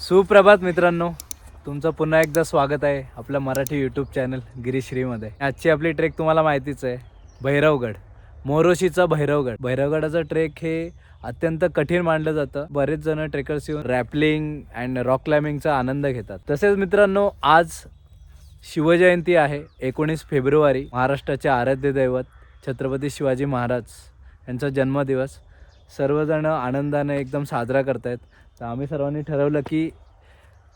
सुप्रभात मित्रांनो, तुमचं पुन्हा एकदा स्वागत आहे आपल्या मराठी यूट्यूब चॅनल गिरीश्रीमध्ये. आजची आपली ट्रेक तुम्हाला माहितीच आहे, भैरवगड, मोरोशीचा भैरवगड. भैरवगडाचं ट्रेक हे अत्यंत कठीण मानलं जातं. बरेच जण ट्रेकर्स येऊन रॅपलिंग अँड रॉक क्लाइम्बिंगचा आनंद घेतात. तसेच मित्रांनो, आज शिवजयंती आहे 19 फेब्रुवारी. महाराष्ट्राचे आराध्य दैवत छत्रपती शिवाजी महाराज यांचा जन्मदिवस सर्वजण आनंदाने एकदम साजरा करतायत. तर आम्ही सर्वांनी ठरवलं की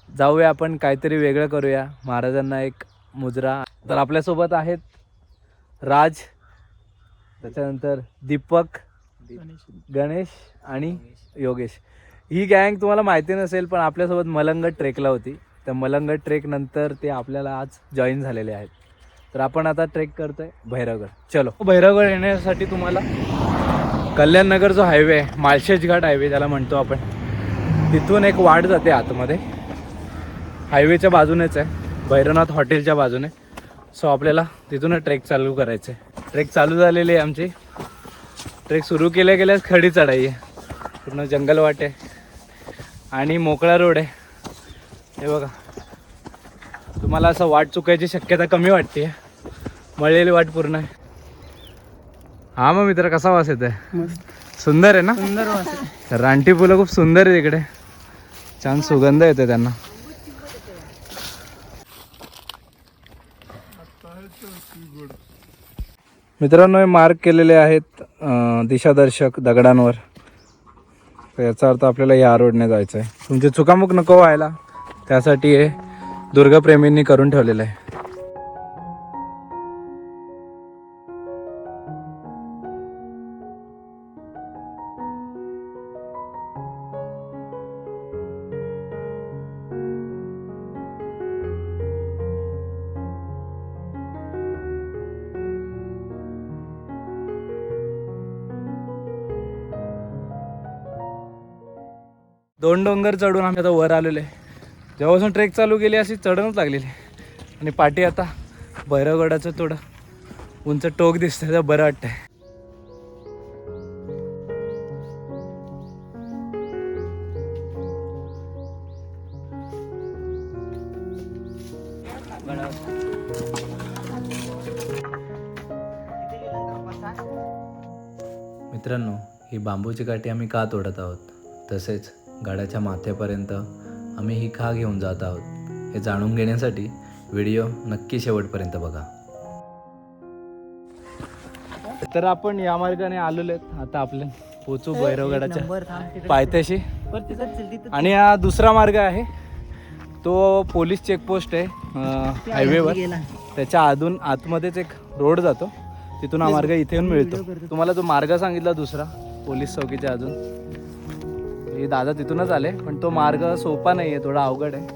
जाऊया, आपण काहीतरी वेगळं करूया, महाराजांना एक मुजरा. तर आपल्यासोबत आहेत राज, त्याच्यानंतर दीपक, गणेश आणि योगेश. ही गँग तुम्हाला माहिती नसेल, पण आपल्यासोबत मलंगड ट्रेकला होती. त्या मलंगड ट्रेक नंतर ते आपल्याला आज जॉईन झालेले आहेत. तर आपण आता ट्रेक करतोय भैरवगड. चलो, भैरवगड येण्यासाठी तुम्हाला कल्याणनगर जो हायवे आहे, माळशेज घाट हायवे ज्याला म्हणतो आपण, तिथून एक वाट जाते आतमध्ये. हायवेच्या बाजूनेच आहे, भैरवनाथ हॉटेलच्या बाजूने. सो आपल्याला तिथूनच ट्रेक चालू करायचं आहे. ट्रेक चालू झालेली आहे आमची. ट्रेक सुरू केल्या गेल्यास खडी चढाई आहे, पूर्ण जंगल वाट आहे आणि मोकळा रोड आहे. हे बघा, तुम्हाला असं वाट चुकायची शक्यता कमी वाटते, मळलेली वाट पूर्ण आहे. हा मग मित्र, कसा वास येत आहे? सुंदर आहे ना? सुंदर वास आहे. रानटी फुलं खूप सुंदर आहे तिकडे, छान सुगंध येतो त्यांना. मित्रांनो, हे मार्क केलेले आहेत दिशादर्शक दगडांवर. याचा अर्थ आपल्याला या रोडने जायचं आहे. तुमची चुकामुक नको व्हायला, त्यासाठी हे दुर्गप्रेमींनी करून ठेवलेलं आहे. दोन डोंगर चढून आम्ही आता वर आलेलो आहे. जेव्हापासून ट्रेक चालू केली अशी चढणच लागलेली आणि पाठी आता भैरवगडाचं थोडं उंच टोक दिसतंय, तर बरं वाटतंय. मित्रांनो, ही बांबूची काठी आम्ही का तोडत आहोत, तसेच गडाच्या माथ्यापर्यंत आम्ही ही का घेऊन जात आहोत, हे जाणून घेण्यासाठी व्हिडिओ नक्की शेवटपर्यंत बघा. तर आपण या मार्गाने आलेलो आहेत. आता आपले पोचू भैरवगडाच्या पायथ्याशी. आणि हा दुसरा मार्ग आहे, तो पोलीस चेकपोस्ट आहे हायवेवर. त्याच्या आतमध्येच एक रोड जातो, तिथून हा मार्ग इथे येऊन मिळतो. तुम्हाला जो मार्ग सांगितला दुसरा पोलीस चौकीच्या अजून, हे दादा तिथूनच आले, पण तो मार्ग सोपा नाही आहे, थोडा अवघड आहे.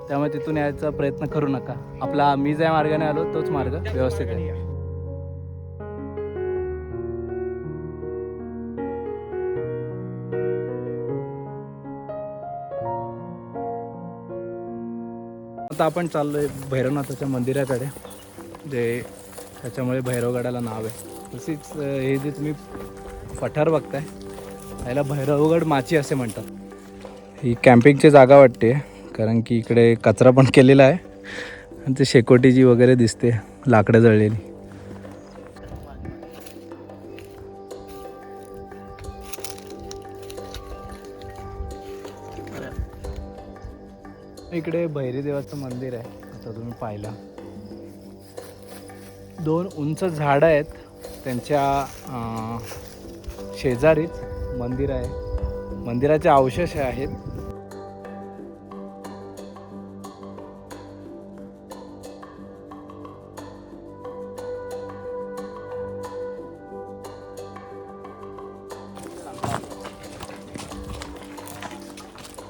त्यामुळे तिथून यायचा प्रयत्न करू नका. आपला मी ज्या मार्गाने आलो तोच मार्ग व्यवस्थित आहे. आता आपण चाललोय भैरवनाथाच्या मंदिराकडे, जे त्याच्यामुळे भैरवगडाला नाव आहे. तशीच हे जे तुम्ही पठार बघताय, याला भैरवगड माची असे म्हणतात. ही कॅम्पिंगची जागा वाटते, कारण की इकडे कचरा पण केलेला आहे आणि ते शेकोटीची वगैरे दिसते, लाकडं जळलेली. इकडे भैरी देवाचं मंदिर आहे. आता तुम्ही पाहिला, दोन उंच झाडं आहेत, त्यांच्या शेजारीच मंदिर आहे. मंदिराचे अवशेष आहेत.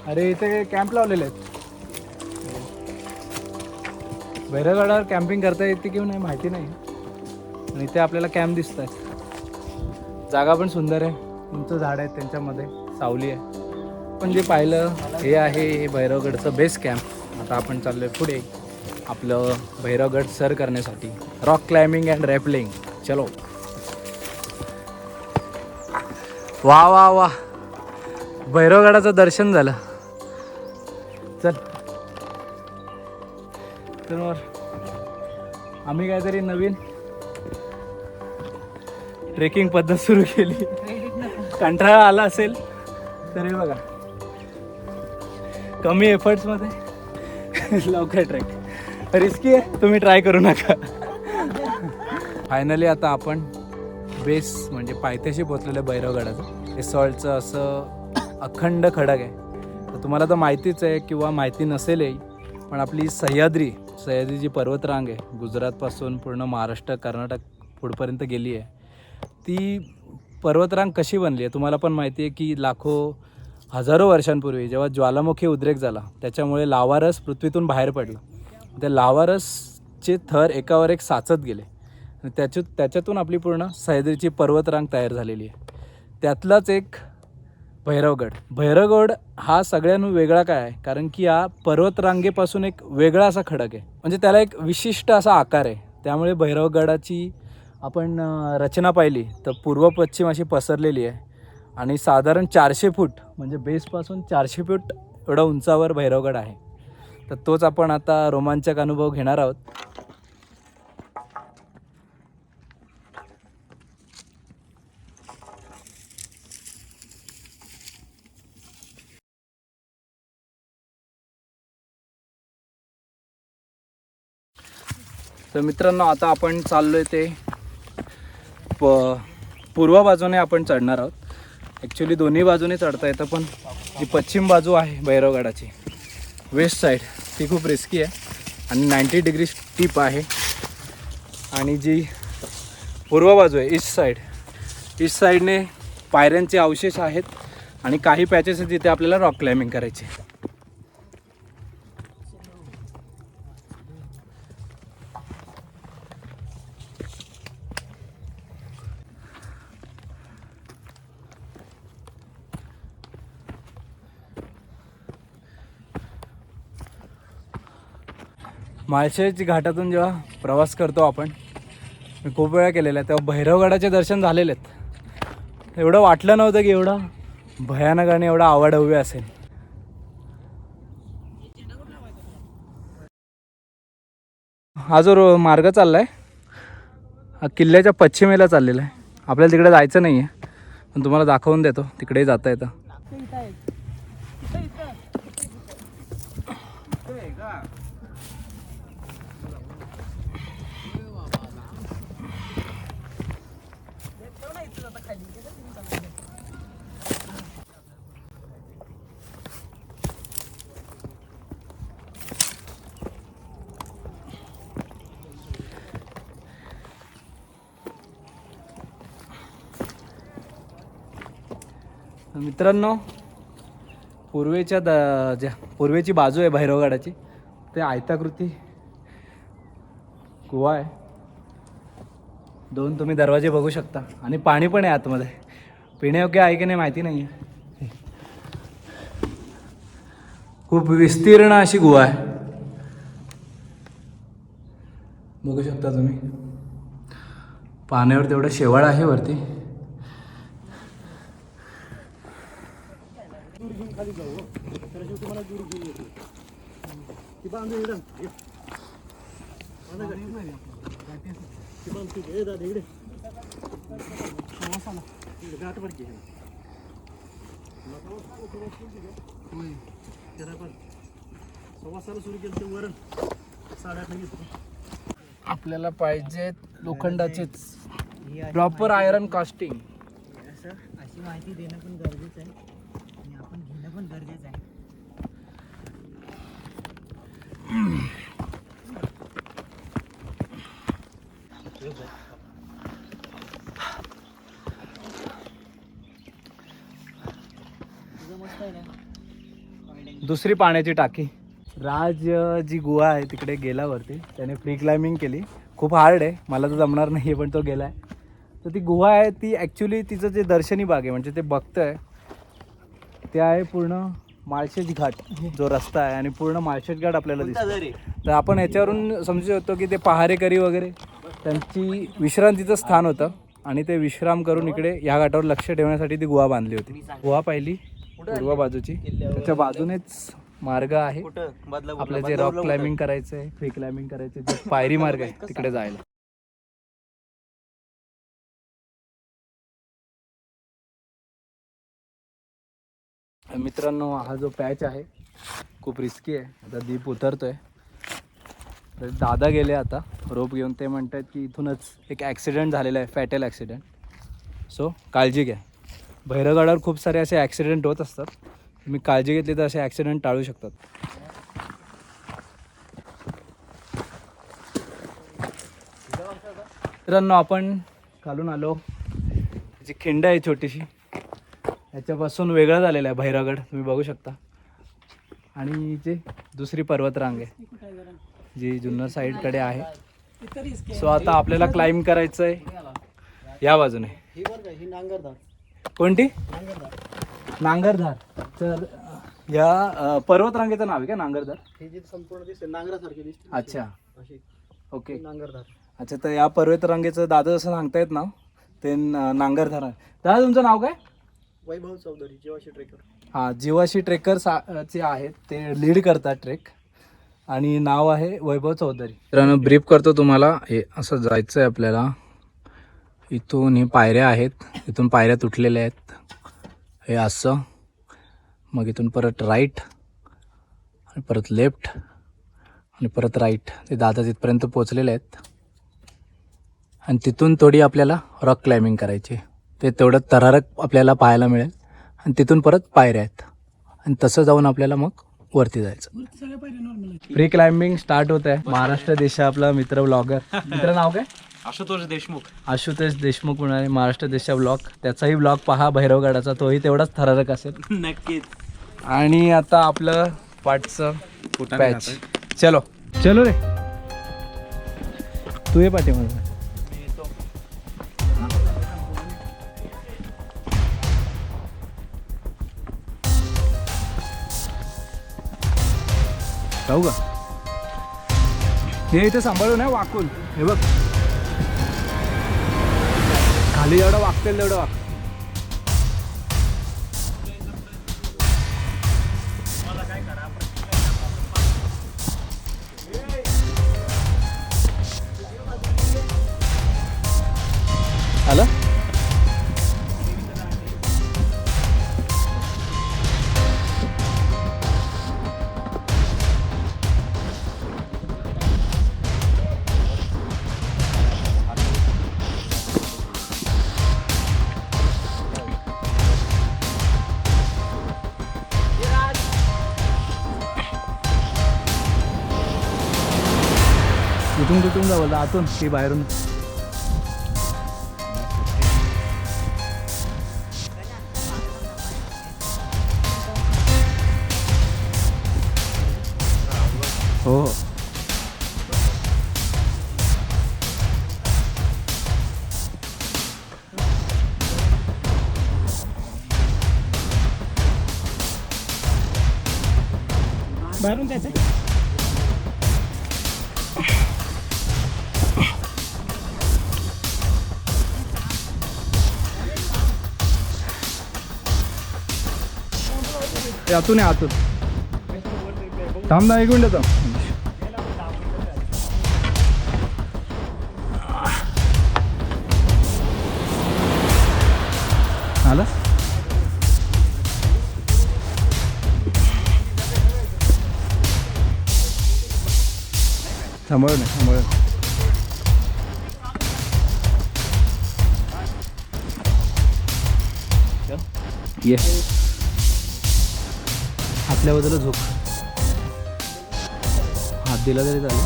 अरे, इथे कॅम्प लावलेले आहेत. भैरवगडावर कॅम्पिंग करता येते किंवा नाही माहिती नाही, आणि इथे आपल्याला कॅम्प दिसत आहे. जागा पण सुंदर आहे, उंच झाड आहेत, त्यांच्यामध्ये सावली आहे. पण जे पाहिलं हे आहे भैरवगडचं बेस कॅम्प. आता आपण चाललोय पुढे आपलं भैरवगड सर करण्यासाठी, रॉक क्लाइम्बिंग अँड रॅपलिंग. चलो. वा वा वा, भैरवगडाचं दर्शन झालं. चल. तर मग आम्ही काहीतरी नवीन ट्रेकिंग पद्धत सुरू केली. कंटाळा आला असेल तरी बघा, कमी एफर्ट्समध्ये लवकर ट्रेक. रिस्की आहे, तुम्ही ट्राय करू नका. फायनली आता आपण बेस म्हणजे पायथ्याशी पोचलेलं भैरवगडाचं. हे सॉल्टचं असं अखंड खडक आहे. तर तुम्हाला तर माहितीच आहे किंवा माहिती नसेलही, पण आपली सह्याद्री जी पर्वतरांग आहे, गुजरातपासून पूर्ण महाराष्ट्र कर्नाटक पुढपर्यंत गेली आहे. ती पर्वतरांग कशी बनली आहे तुम्हाला पण माहिती आहे की हजारो वर्षांपूर्वी जेव्हा ज्वालामुखी उद्रेक झाला, त्याच्यामुळे लावारस पृथ्वीतून बाहेर पडला. त्या लावारसचे थर एकावर एक साचत गेले. त्याच्यातून आपली पूर्ण सह्याद्रीची पर्वतरांग तयार झालेली आहे. त्यातलाच एक भैरवगड हा सगळ्यांहून वेगळा काय आहे, कारण की हा पर्वतरांगेपासून एक वेगळा असा खडक आहे. म्हणजे त्याला एक विशिष्ट असा आकार आहे. त्यामुळे भैरवगडाची आपण रचना पाहिली तर पूर्व पश्चिम अशी पसरलेली आहे. आणि साधारण 400 फूट म्हणजे बेसपासून 400 फूट एवढा उंचावर भैरवगड आहे. तर तोच आपण आता रोमांचक अनुभव घेणार आहोत. तर मित्रांनो, आता आपण चाललोय ते पूर्व बाजूने आपण चढणार आहोत. ॲक्च्युली दोन्ही बाजूने चढता येतं, पण जी पश्चिम बाजू आहे भैरवगडाची, वेस्ट साईड, ती खूप रिस्की आहे आणि 90 डिग्री स्टीप आहे. आणि जी पूर्व बाजू आहे ईस्ट साईडने पायऱ्यांचे अवशेष आहेत आणि काही पॅचेस आहेत जिथे आपल्याला रॉक क्लाइम्बिंग करायची. माळशेज घाटातून जेव्हा प्रवास करतो आपण, मी खूप वेळा केलेला आहे, तेव्हा भैरवगडाचे दर्शन झालेले आहेत. एवढं वाटलं नव्हतं की एवढं भयानक आणि एवढा अवाढव्य असेल. हा जो मार्ग चालला आहे हा किल्ल्याच्या पश्चिमेला चाललेला आहे. आपल्याला तिकडे जायचं नाही आहे, पण तुम्हाला दाखवून देतो, तिकडेही जाता येतं. मित्रांनो, पूर्वेची बाजू आहे भैरवगडाची, ते आयताकृती गुहा आहे. 2 तुम्ही दरवाजे बघू शकता आणि पाणी पण आहे आतमध्ये. पिण्यायोग्य आहे की नाही माहिती नाही आहे. खूप विस्तीर्ण अशी गुहा आहे, बघू शकता तुम्ही. पाण्यावर तेवढं शेवाळ आहे वरती. आपल्याला पाहिजे लोखंडाचेच प्रॉपर आयरन कास्टिंग. अशी माहिती देणं पण गरजेचं आहे आणि आपण घेणं पण गरजेचं आहे. दुसरी पाण्याची टाकी. राज जी गुहा आहे तिकडे गेला वरती, त्याने फ्री क्लाइम्बिंग केली. खूप हार्ड आहे, मला तर जमणार नाही, पण तो गेला आहे. तर ती गुहा आहे ती ॲक्च्युली तिचं जे दर्शनी भाग आहे म्हणजे ते बघतंय ते आहे पूर्ण माळशेज घाट जो रस्ता आहे, आणि पूर्ण माळशेज घाट आपल्याला दिसतो. तर आपण याच्यावरून समजू शकतो की ते पहारेकरी वगैरे त्यांची विश्रांतीचं स्थान होतं आणि ते विश्राम करून इकडे ह्या घाटावर लक्ष ठेवण्यासाठी ती गुहा बांधली होती. गुहा पाहिली पूर्व बाजूची, त्याच्या बाजूनेच मार्ग आहे कुठं बदला आपलं जे रॉक क्लाइम्बिंग करायचं आहे, फ्री क्लाइम्बिंग करायचं जे पायरी मार्ग आहे तिकडे जायला. मित्रांनो हा जो पॅच आहे खूप रिस्की आहे. आता दीप उतरतोय, तर दादा गेले आता रोप घेऊन. ते म्हणतात की इथूनच एक ॲक्सिडेंट झालेला आहे, फॅटल ॲक्सिडेंट. सो काळजी घ्या. भैरवगडावर खूप सारे असे ॲक्सिडेंट होत असतात. तुम्ही काळजी घेतली तर असे ॲक्सिडेंट टाळू शकतात. मित्रांनो आपण खालून आलो. जी खिंड आहे छोटीशी, याच्यापासून वेगळं झालेलं आहे भैरवगड, तुम्ही बघू शकता. आणि जे दुसरी पर्वतरांग आहे जी जुन्नर साईडकडे आहे. सो आता आपल्याला क्लाइम्ब करायचं आहे या बाजूने. ही नांगरधार. कोणती? नांगरधार. नांगरधार. तर या पर्वतरांगेचं नाव आहे का नांगरधार? हे जे संपूर्ण दिसते नांगरासारखे दिसते. अच्छा, अशी ओके. नांगरधार. अच्छा, तर या पर्वतरांगेचं दादा जसं सांगतायत नाव ते नांगरधार आहे. दादा तुमचं नाव काय? वैभव चौधरी, जीवाशी ट्रेकर. हां, जीवाशी ट्रेकर चे आहेत, ते लीड करतात ट्रेक. आणि नाव आहे वैभव चौधरी. मित्रांनो ब्रीफ करतो तुम्हाला. हे असं जायचं आहे आपल्याला. इथून हे पायऱ्या आहेत, इथून पायऱ्या तुटलेल्या आहेत. हे असं, मग इथून परत राईट आणि परत लेफ्ट आणि परत राईट. ते दादा तिथपर्यंत पोचलेले आहेत. आणि तिथून थोडी आपल्याला रॉक क्लाइम्बिंग करायची. ते तेवढं थरारक आपल्याला पाहायला मिळेल. आणि तिथून परत पायऱ्या आहेत आणि तसं जाऊन आपल्याला मग वरती जायचं. फ्री क्लाइम्बिंग स्टार्ट होत आहे. महाराष्ट्र देश आपला मित्र ब्लॉगर. मित्र नाव काय? आशुतोष देशमुख. आशुतोष देशमुख म्हणाले महाराष्ट्र देशचा ब्लॉग. त्याचाही ब्लॉग पहा भैरवगडाचा, तोही तेवढाच थरारक असेल. नक्कीच. आणि आता आपलं पाठचं पॅच. चलो चलो रे, तू ये पाठीमध्ये. जाऊ का? हे इथे सांभाळून आहे, वाकून. हे बघ खाली जेवढं वाकतेल तेवढं वाक. आलं? इथून कुठून जावं? आतून की बाहेरून? हो हो. बाहेरून जायचं. आतून आहे, आतून. थांब ना, एक मिनिट थांब. आला? सांभाळून आहे, सांभाळून. ये आपल्या बाजूला झोप. हात दिला तरी चालेल.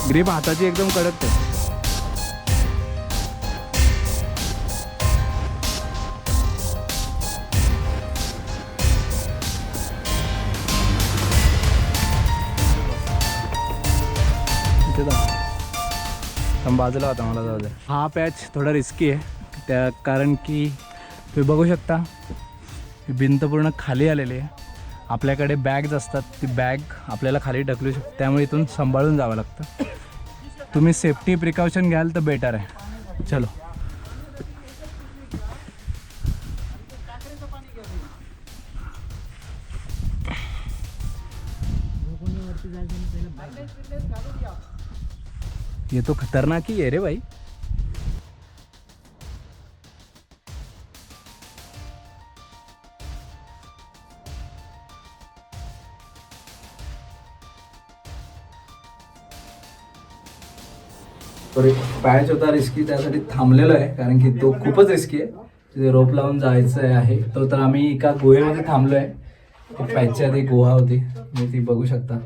ग्रीप हाताची एकदम कडक आहे. बाजूला होता, मला जाऊ दे. हा पॅच थोडा रिस्की आहे त्या, कारण की तुम्ही बघू शकता ही भिंत पूर्ण खाली आलेली आहे. आपल्याकडे बॅग्स असतात, ती बॅग आपल्याला खाली ढकलू शकते, त्यामुळे इथून सांभाळून जावं लागतं. तुम्ही सेफ्टी प्रिकॉशन घ्याल तर बेटर आहे. चलो. वरती जायचं आणि पहिलं bike. ये तो खतरनाक ही है रे भाई. तर एक पॅच होता रिस्की, त्यासाठी थांबलेलो आहे कारण की तो खूपच रिस्की आहे. तिथे रोप लावून जायचं आहे. तो तर आम्ही एका गुहेमध्ये थांबलो आहे. पॅचच्या आधी गुहा होती, मी ती बघू शकता.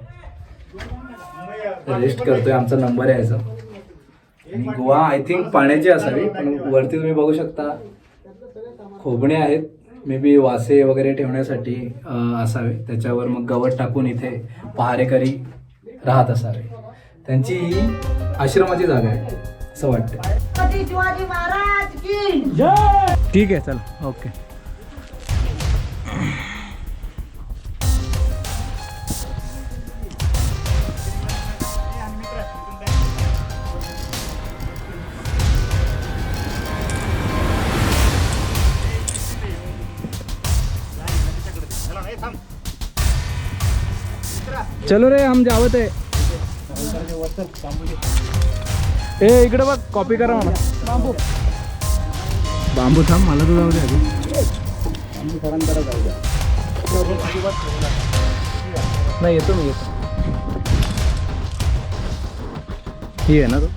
रेस्ट करतोय, आमचा नंबर आहे याचा. आणि गुहा आय थिंक पाण्याची असावी, पण वरती तुम्ही बघू शकता खोबणे आहेत. मे बी वासे वगैरे ठेवण्यासाठी असावे. त्याच्यावर मग गवत टाकून इथे पहारेकरी राहत असावे. त्यांची ही आश्रमाची जागा आहे असं वाटतं. शिवाजी महाराज की ठीक आहे, चला ओके. चलो रे, हम जावत आहे. ए इकडे बघ, कॉपी करा मला. बांबू बांबू थांब, मला तर जाऊ दे अजून. नाही येतो मी, येतो. ही आहे ना तो.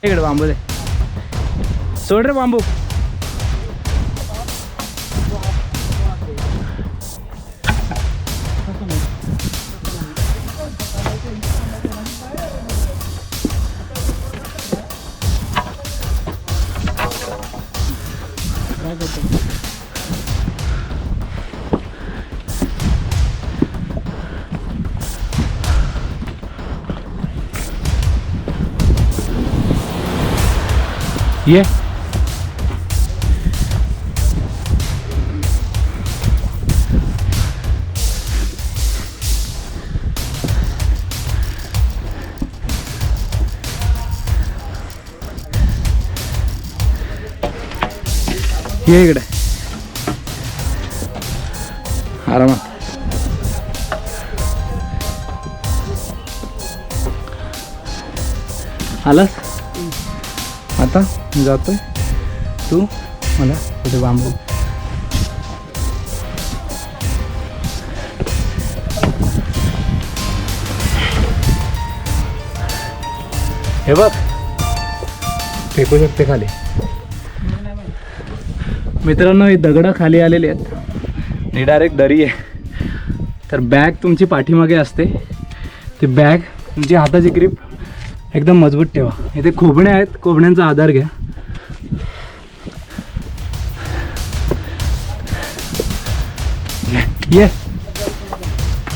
इकडे बांबू दे, सोड रे बांबू. ये ये इकडे आरामात. आलास आता, मी जातोय. तू मला कुठे बांबू. हे बघ, फेकू शकते खाली. मित्रांनो, ही दगडं खाली आलेली आहेत आणि डायरेक्ट दरी आहे. तर बॅग तुमची पाठीमागे असते. ती बॅग तुमची हाताची ग्रीप एकदम मजबूत ठेवा. इथे खोबणे आहेत, खोबण्यांचा आधार घ्या. ये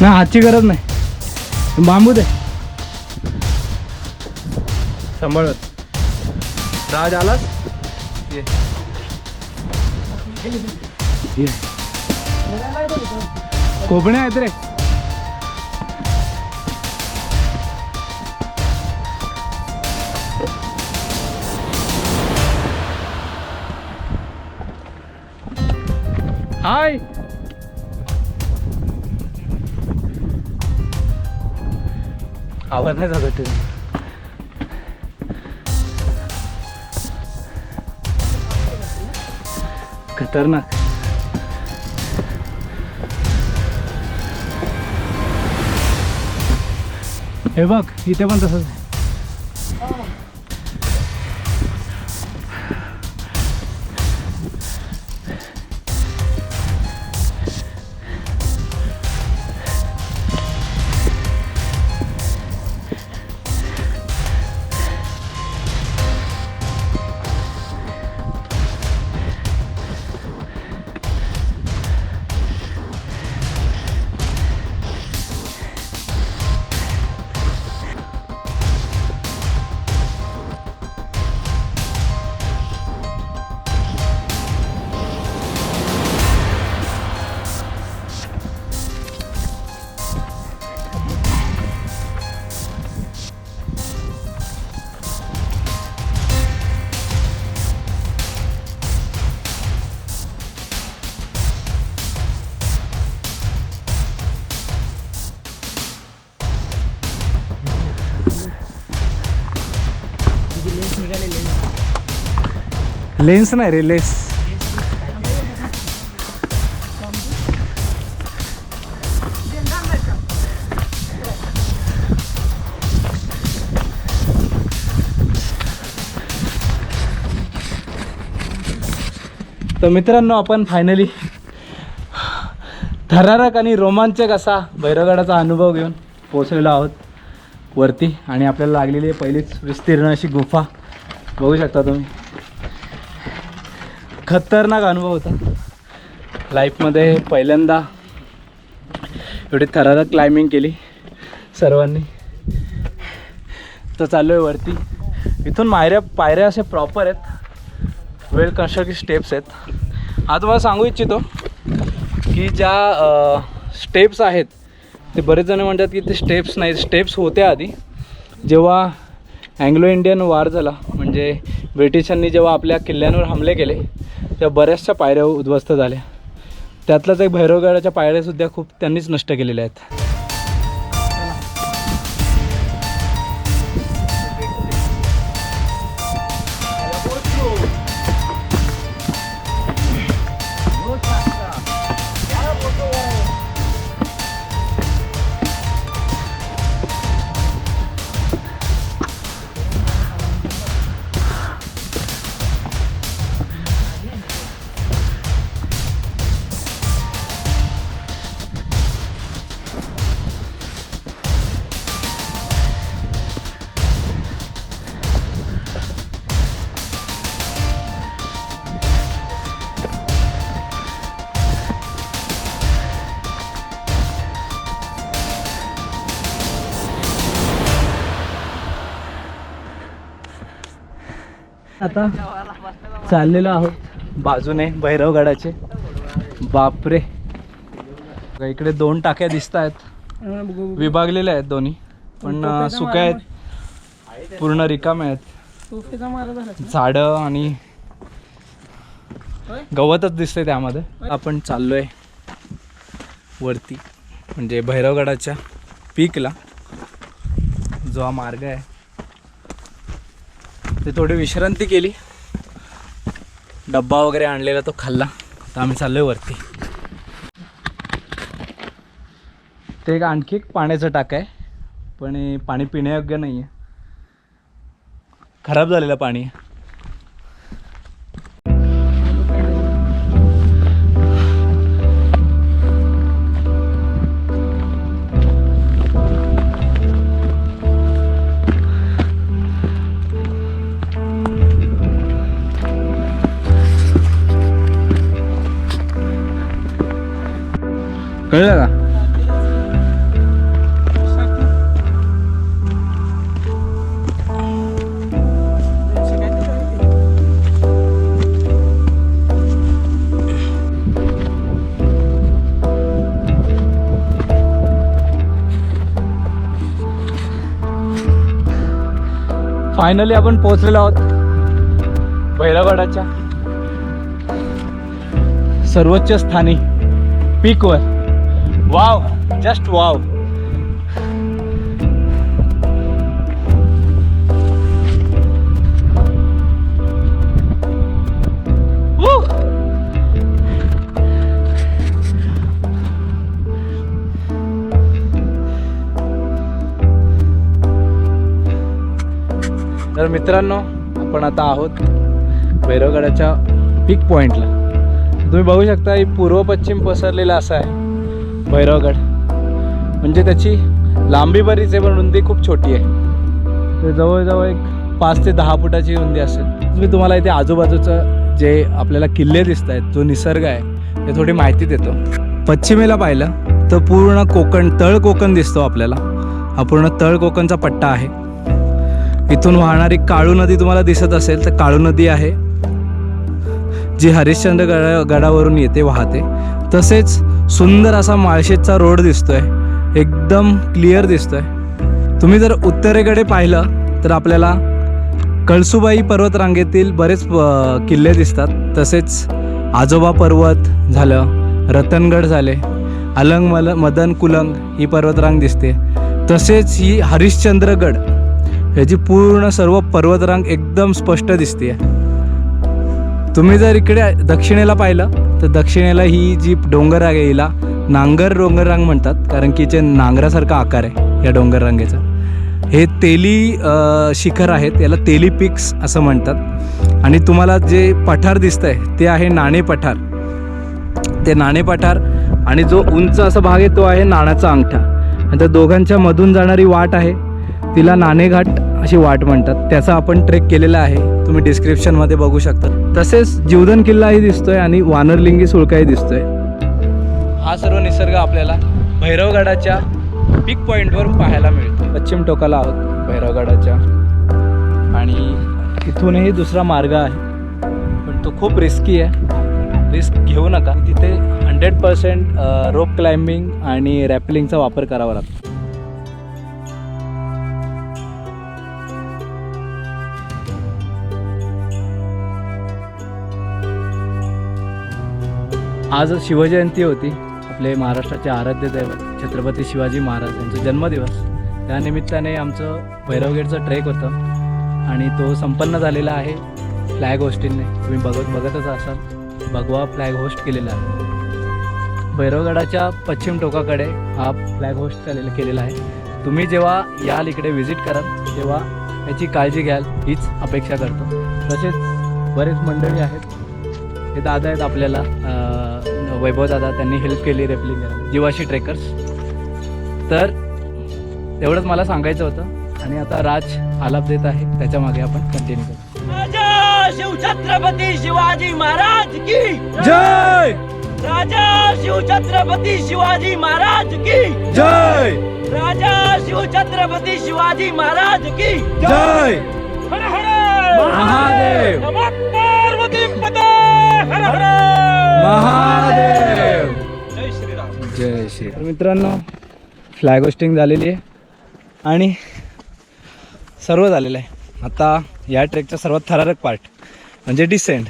ना, हातची गरज नाही. बांबू दे, सांभाळत. राज आलास. ये ये, खोबणे आहेत रे. हाय, आवाज नाही जात ते. खतरनाक. हे बघ, इथे पण तसंच आहे. लेन्स नाही रे, लेस. तर मित्रांनो, आपण फायनली थरारक आणि रोमांचक असा भैरवगडाचा अनुभव घेऊन पोहोचलेलो आहोत वरती. आणि आपल्याला लागलेली आहे पहिलीच विस्तीर्ण अशी गुफा. बघू शकता तुम्ही. खतरनाक अनुभव होता लाईफमध्ये. पहिल्यांदा एवढी थरारक क्लाइम्बिंग केली सर्वांनी. तर चाललो आहे वरती. इथून पायऱ्या असे प्रॉपर आहेत, वेल कन्स्ट्रक्टेड स्टेप्स आहेत. हा तुम्हाला सांगू इच्छितो की ज्या स्टेप्स आहेत ते बरेच जण म्हणतात की ते स्टेप्स नाही, स्टेप्स होत्या आधी. जेव्हा अँग्लो इंडियन वार झाला, म्हणजे ब्रिटिशांनी जेव्हा आपल्या किल्ल्यांवर हमले केले, तेव्हा बऱ्याचशा पायऱ्या उद्ध्वस्त झाल्या. त्यातलाच एक भैरवगडाच्या पायऱ्यासुद्धा खूप त्यांनीच नष्ट केलेल्या आहेत. आता चाललेलो आहोत बाजूने भैरवगडाचे. बापरे, इकडे 2 टाक्या दिसत आहेत, विभागलेल्या आहेत दोन्ही, पण सुक्या आहेत, पूर्ण रिकाम्या आहेत. झाडं आणि गवतच दिसतंय त्यामध्ये. आपण चाललोय वरती, म्हणजे भैरवगडाच्या पीकला. जो हा मार्ग आहे ते थोडी विश्रांती केली, डब्बा वगैरे आणलेला तो खाल्ला. आता आम्ही चाललोय वरती. ते एक आणखी एक पाण्याचं टाक आहे, पण हे पाणी पिण्यायोग्य नाही आहे, खराब झालेलं पाणी आहे. कळलं का? फायनली आपण पोहोचलेलो आहोत भैरवगडाच्या सर्वोच्च स्थानी, पीकवर. Wow, just wow. तर मित्रांनो, आपण आता आहोत भैरवगडाच्या पीक पॉइंटला. तुम्ही बघू शकता, ही पूर्व पश्चिम पसरलेला असा आहे भैरवगड. म्हणजे त्याची लांबी बरीच आहे, पण रुंदी खूप छोटी आहे. ते जवळजवळ एक 5 ते 10 फुटाची रुंदी असेल. मी तुम्हाला इथे आजूबाजूचं जे आपल्याला किल्ले दिसत आहेत, जो निसर्ग आहे, ते थोडी माहिती देतो. पश्चिमेला पाहिलं तर पूर्ण कोकण, तळ कोकण दिसतो आपल्याला. हा पूर्ण तळ कोकणचा पट्टा आहे. इथून वाहणारी काळू नदी तुम्हाला दिसत असेल तर काळू नदी आहे, जी हरिश्चंद्र गडावरून येते, वाहते. तसेच सुंदर असा माळशेजचा रोड दिसतोय, एकदम क्लिअर दिसतोय. तुम्ही जर उत्तरेकडे पाहिलं तर आपल्याला कळसुबाई पर्वतरांगेतील बरेच किल्ले दिसतात. तसेच आजोबा पर्वत झालं, रतनगड झाले, अलंग मदन कुलंग ही पर्वतरांग दिसते. तसेच ही हरिश्चंद्रगड, ह्याची पूर्ण सर्व पर्वतरांग एकदम स्पष्ट दिसते. तुम्ही जर इकडे दक्षिणेला पाहिलं तर दक्षिणेला ही जी डोंगर रांग आहे हिला नांगर डोंगर रांग म्हणतात, कारण की जे नांगरासारखा आकार आहे या डोंगर रांगेचा. हे तेली शिखर आहेत, याला तेली पिक्स असं म्हणतात. आणि तुम्हाला जे पठार दिसतंय ते आहे नाणे पठार. ते नाणे पठार आणि जो उंच असा भाग आहे तो आहे नाण्याचा अंगठा. आणि त्या दोघांच्या मधून जाणारी वाट आहे तिला नाणेघाट अशी वाट म्हणतात. त्याचा आपण ट्रेक केलेला आहे, तुम्ही डिस्क्रिप्शनमध्ये बघू शकता. तसेच जीवधन किल्लाही दिसतोय आणि वानरलिंगी सुळकाही दिसतोय. हा सर्व निसर्ग आपल्याला भैरवगडाच्या पीक पॉईंटवर पाहायला मिळतो. पश्चिम टोकाला आहोत भैरवगडाच्या आणि इथूनही दुसरा मार्ग आहे, पण तो खूप रिस्की आहे. रिस्क घेऊ नका. तिथे 100% रोप क्लाइम्बिंग आणि रॅपलिंगचा वापर करावा लागतो. आज शिवजयंती होती. आपले महाराष्ट्राचे आराध्य दैवत छत्रपती शिवाजी महाराज यांचा जन्मदिवस. त्यानिमित्ताने आमचं भैरवगडचं ट्रेक होतं आणि तो संपन्न झालेला आहे फ्लॅग होस्टिंगने. तुम्ही बघतच असाल, भगवा फ्लॅग होस्ट केलेला आहे. भैरवगडाच्या पश्चिम टोकाकडे हा फ्लॅग होस्ट केलेला आहे. तुम्ही जेव्हा याल इकडे व्हिजिट कराल तेव्हा याची काळजी घ्याल हीच अपेक्षा करतो. तसेच बरेच मंडळी आहेत. हे दादा आहेत आपल्याला, वैभव दादा, त्यांनी हेल्प केली रेपलिंग करायला, जीवाशी ट्रेकर्स. तर एवढंच मला सांगायचं होतं आणि आता राज आलाप देत आहे, त्याच्या मागे आपण कंटिन्यू करू. राजा शिवछत्रपती शिवाजी महाराज की जय. राजा शिवछत्रपती शिवाजी महाराज की जय. राजा शिवछत्रपती शिवाजी महाराज की जय. हर हर महादेव. नमः पार्वती पते हर हर महादेव. जय श्रीराम. जय श्री. मित्रांनो, फ्लॅग होस्टिंग झालेली आहे आणि सर्व झालेलं आहे. आता या ट्रेकचा सर्वात थरारक पार्ट म्हणजे डिसेंड.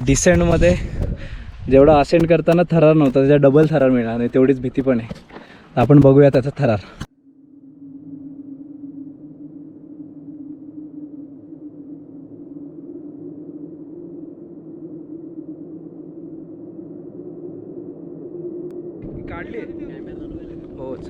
डिसेंडमध्ये जेवढा असेंड करताना थरार नव्हता त्याच्या डबल थरार मिळणार नाही, तेवढीच भीती पण आहे. आपण बघूया त्याचा थरार. काढली होच.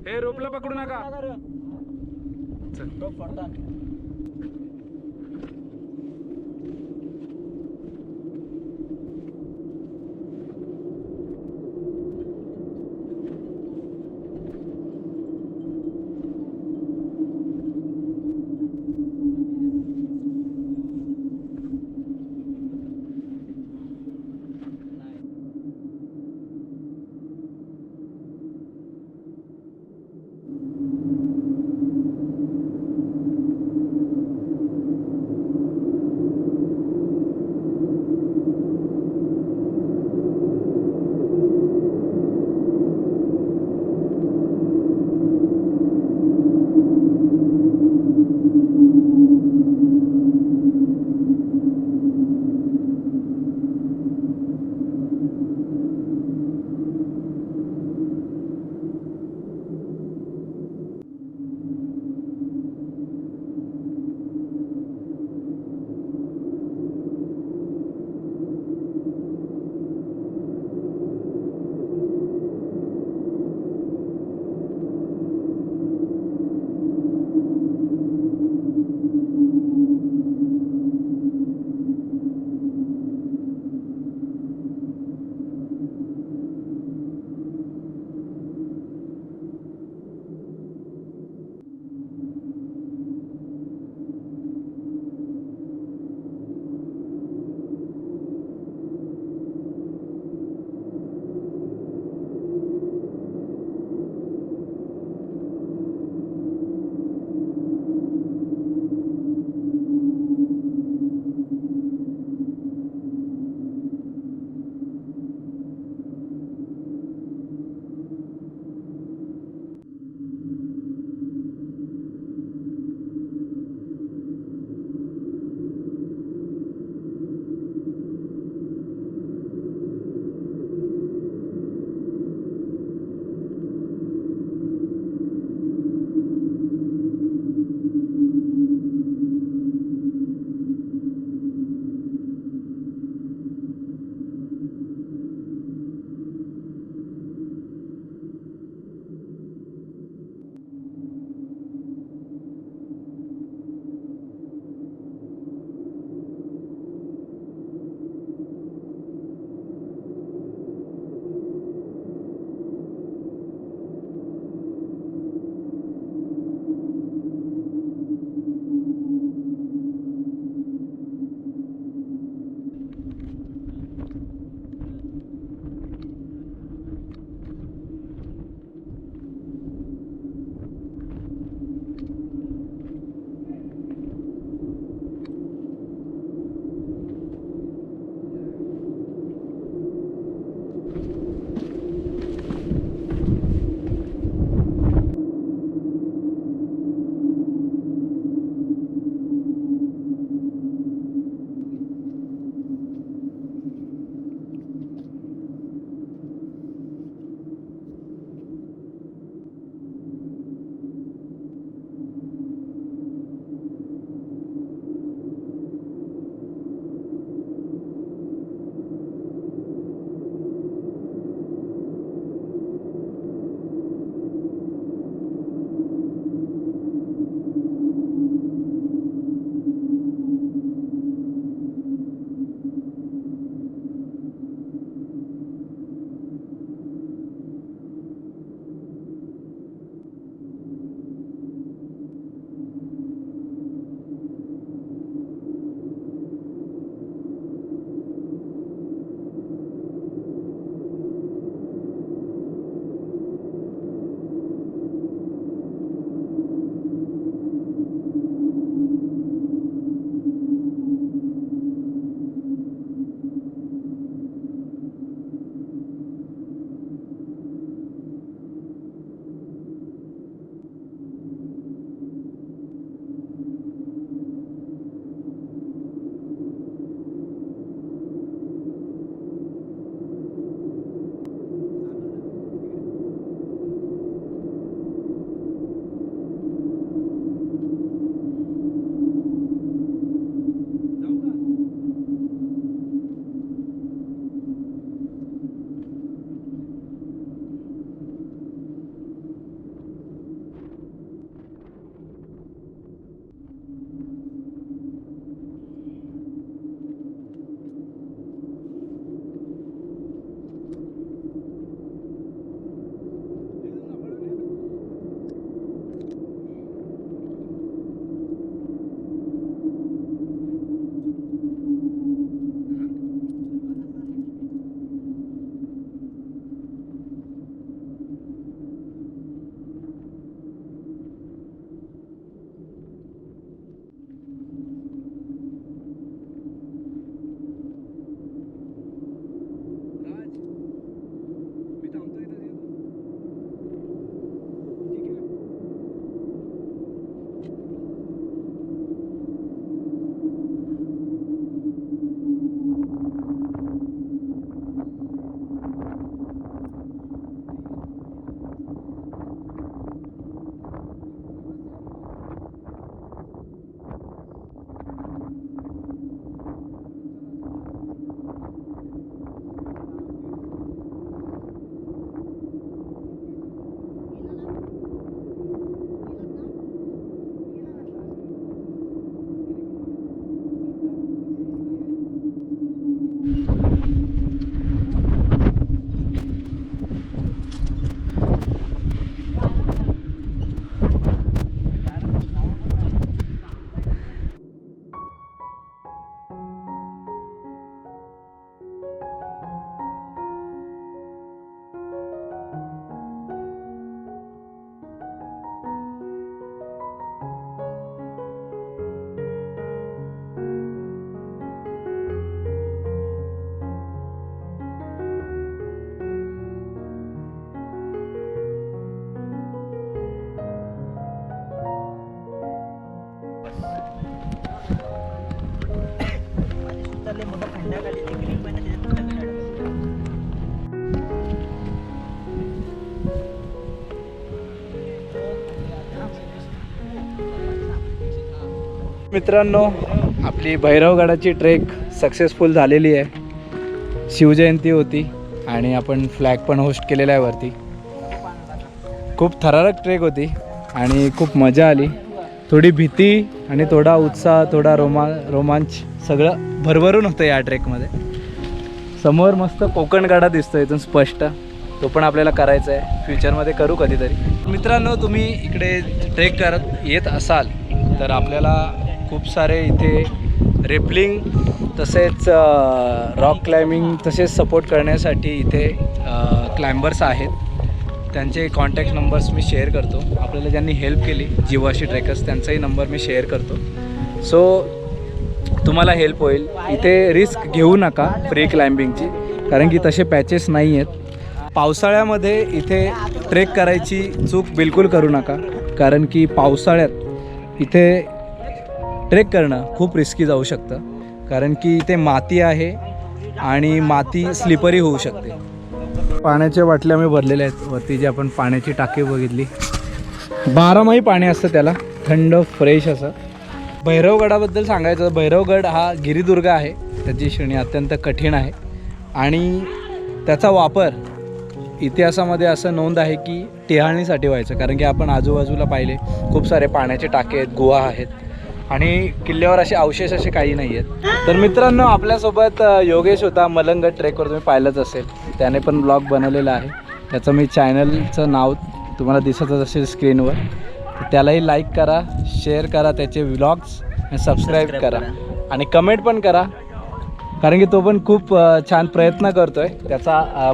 हे रोपला पकडू नका. मित्रांनो, आपली भैरवगडाची ट्रेक सक्सेसफुल झालेली आहे. शिवजयंती होती आणि आपण फ्लॅग पण होस्ट केलेला आहे वरती. खूप थरारक ट्रेक होती आणि खूप मजा आली. थोडी भीती आणि थोडा उत्साह, थोडा रोमांच सगळं भरभरून होतं या ट्रेकमध्ये. समोर मस्त कोकणगाडा दिसतो इथून स्पष्ट. तो पण आपल्याला करायचा आहे, फ्युचरमध्ये करू कधीतरी. मित्रांनो, तुम्ही इकडे ट्रेक करत येत असाल तर आपल्याला खूप सारे इथे रेपलिंग तसेच रॉक क्लाइम्बिंग तसेच सपोर्ट करण्यासाठी इथे क्लाइंबर्स आहेत. त्यांचे कॉन्टॅक्ट नंबर्स मी शेअर करतो. आपल्याला ज्यांनी हेल्प केली जीवाशी ट्रेकर्स, त्यांचाही नंबर मी शेअर करतो. सो तुम्हाला हेल्प होईल. इथे रिस्क घेऊ नका फ्री क्लाइम्बिंगची, कारण की तसे पॅचेस नाही आहेत. पावसाळ्यामध्ये इथे ट्रेक करायची चूक बिलकुल करू नका, कारण की पावसाळ्यात इथे ट्रेक करणं खूप रिस्की जाऊ शकतं. कारण की इथे माती आहे आणि माती स्लिपरी होऊ शकते. पाण्याच्या बाटल्या मी भरलेल्या आहेत. वरती जी आपण पाण्याची टाकी बघितली, 12 पाणी असतं त्याला, थंड फ्रेश असं. भैरवगडाबद्दल सांगायचं, भैरवगड हा गिरिदुर्ग आहे. त्याची श्रेणी अत्यंत कठीण आहे आणि त्याचा वापर इतिहासामध्ये असं नोंद आहे की टिहाळणीसाठी व्हायचं. कारण की आपण आजूबाजूला पाहिले खूप सारे पाण्याचे टाके आहेत, गुहा आहेत आणि किल्ल्यावर असे अवशेष असे काही नाही आहेत. तर मित्रांनो, आपल्यासोबत योगेश होता मलंगड ट्रेकवर, तुम्ही पाहिलंच असेल. त्याने पण ब्लॉग बनवलेला आहे. त्याचं मी चॅनलचं नाव तुम्हाला दिसतच असेल स्क्रीनवर. त्यालाही लाईक करा, शेअर करा त्याचे व्लॉग्स आणि सबस्क्राईब करा आणि कमेंट पण करा, कारण की तो पण खूप छान प्रयत्न करतो आहे. त्याचा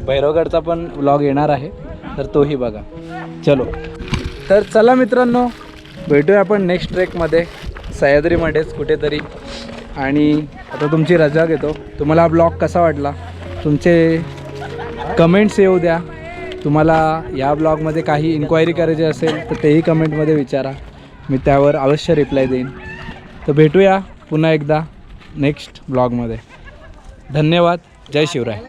भैरवगडचा पण व्लॉग येणार आहे, तर तोही बघा. चलो, तर चला मित्रांनो, भेटूया आपण नेक्स्ट ट्रेकमध्ये, सह्याद्रीमध्येच कुठेतरी. आणि आता तुमची रजा घेतो. तुम्हाला हा ब्लॉग कसा वाटला तुमचे कमेंट्स येऊ द्या. तुम्हाला या ब्लॉगमध्ये काही इन्क्वायरी करायची असेल तर तेही कमेंटमध्ये विचारा, मी त्यावर अवश्य रिप्लाय देईन. तर भेटूया पुन्हा एकदा नेक्स्ट ब्लॉगमध्ये. धन्यवाद. जय शिवराय.